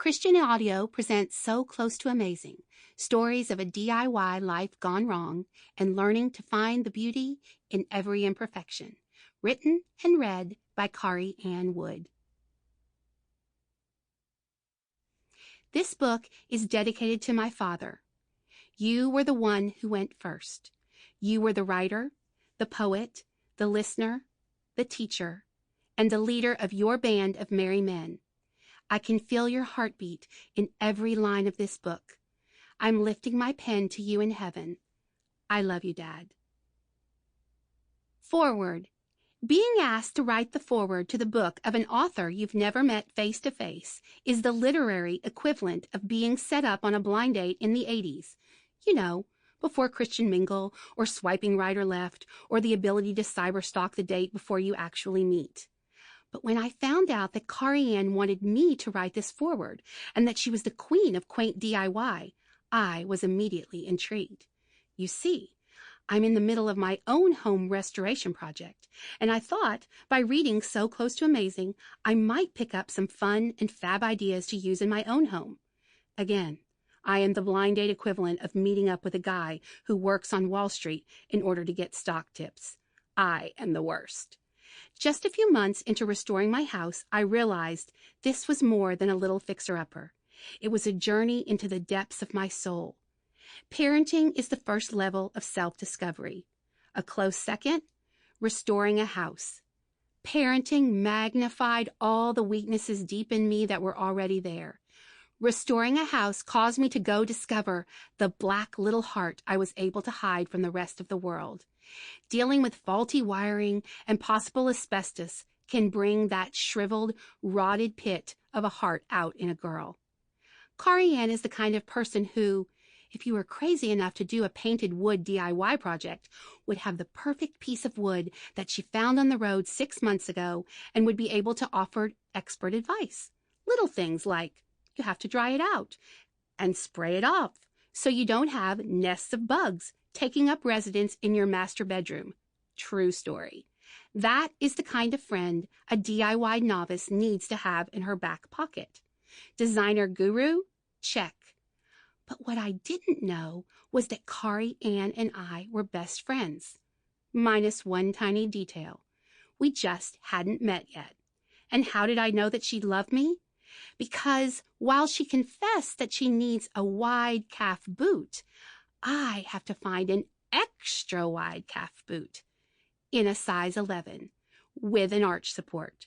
Christian Audio presents So Close to Amazing, stories of a DIY life gone wrong and learning to find the beauty in every imperfection. Written and read by Karianne Wood. This book is dedicated to my father. You were the one who went first. You were the writer, the poet, the listener, the teacher, and the leader of your band of merry men. I can feel your heartbeat in every line of this book. I'm lifting my pen to you in heaven. I love you, Dad. Foreword. Being asked to write the foreword to the book of an author you've never met face to face is the literary equivalent of being set up on a blind date in the 80s. You know, before Christian Mingle or swiping right or left or the ability to cyberstalk the date before you actually meet. But when I found out that Karianne wanted me to write this foreword and that she was the queen of quaint DIY, I was immediately intrigued. You see, I'm in the middle of my own home restoration project, and I thought by reading So Close to Amazing, I might pick up some fun and fab ideas to use in my own home. Again, I am the blind date equivalent of meeting up with a guy who works on Wall Street in order to get stock tips. I am the worst. Just a few months into restoring my house, I realized this was more than a little fixer-upper. It was a journey into the depths of my soul. Parenting is the first level of self-discovery. A close second, restoring a house. Parenting magnified all the weaknesses deep in me that were already there. Restoring a house caused me to go discover the black little heart I was able to hide from the rest of the world. Dealing with faulty wiring and possible asbestos can bring that shriveled, rotted pit of a heart out in a girl. Karianne is the kind of person who, if you were crazy enough to do a painted wood DIY project, would have the perfect piece of wood that she found on the road 6 months ago and would be able to offer expert advice. Little things like, you have to dry it out and spray it off so you don't have nests of bugs taking up residence in your master bedroom. True story. That is the kind of friend a DIY novice needs to have in her back pocket. Designer guru? Check. But what I didn't know was that Karianne and I were best friends. Minus one tiny detail. We just hadn't met yet. And how did I know that she loved me? Because while she confessed that she needs a wide calf boot, I have to find an extra wide calf boot in a size 11 with an arch support.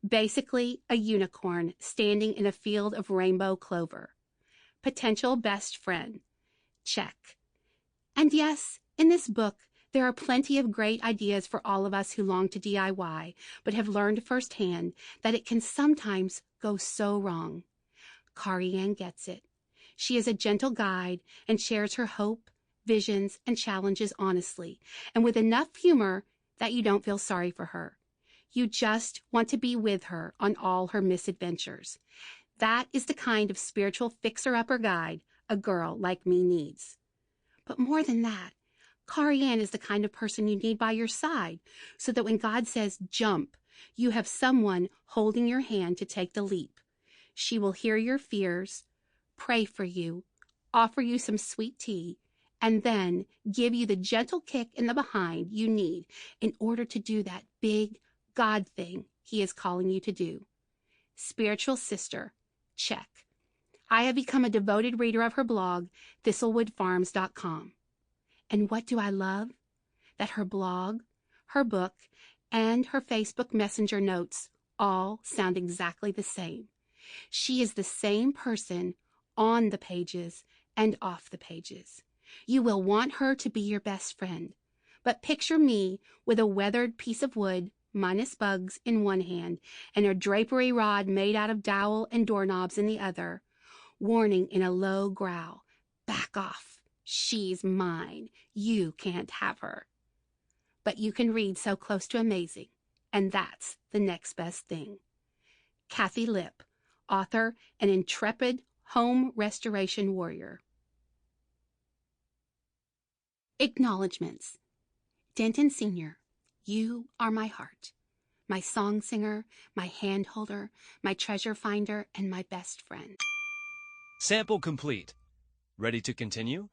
Basically, a unicorn standing in a field of rainbow clover. Potential best friend. Check. And yes, in this book, there are plenty of great ideas for all of us who long to DIY, but have learned firsthand that it can sometimes go so wrong. Karianne gets it. She is a gentle guide and shares her hope, visions, and challenges honestly, and with enough humor that you don't feel sorry for her. You just want to be with her on all her misadventures. That is the kind of spiritual fixer-upper guide a girl like me needs. But more than that, Karianne is the kind of person you need by your side, so that when God says jump, you have someone holding your hand to take the leap. She will hear your fears, pray for you, offer you some sweet tea, and then give you the gentle kick in the behind you need in order to do that big God thing He is calling you to do. Spiritual sister, check. I have become a devoted reader of her blog, thistlewoodfarms.com. And what do I love? That her blog, her book, and her Facebook Messenger notes all sound exactly the same. She is the same person on the pages and off the pages. You will want her to be your best friend. But picture me with a weathered piece of wood, minus bugs, in one hand, and a drapery rod made out of dowel and doorknobs in the other, warning in a low growl, back off. She's mine. You can't have her. But you can read So Close to Amazing, and that's the next best thing. Kathy Lipp, author and intrepid home restoration warrior. Acknowledgements. Denton Sr., you are my heart. my song singer, my hand holder, my treasure finder, and my best friend. Sample complete. Ready to continue?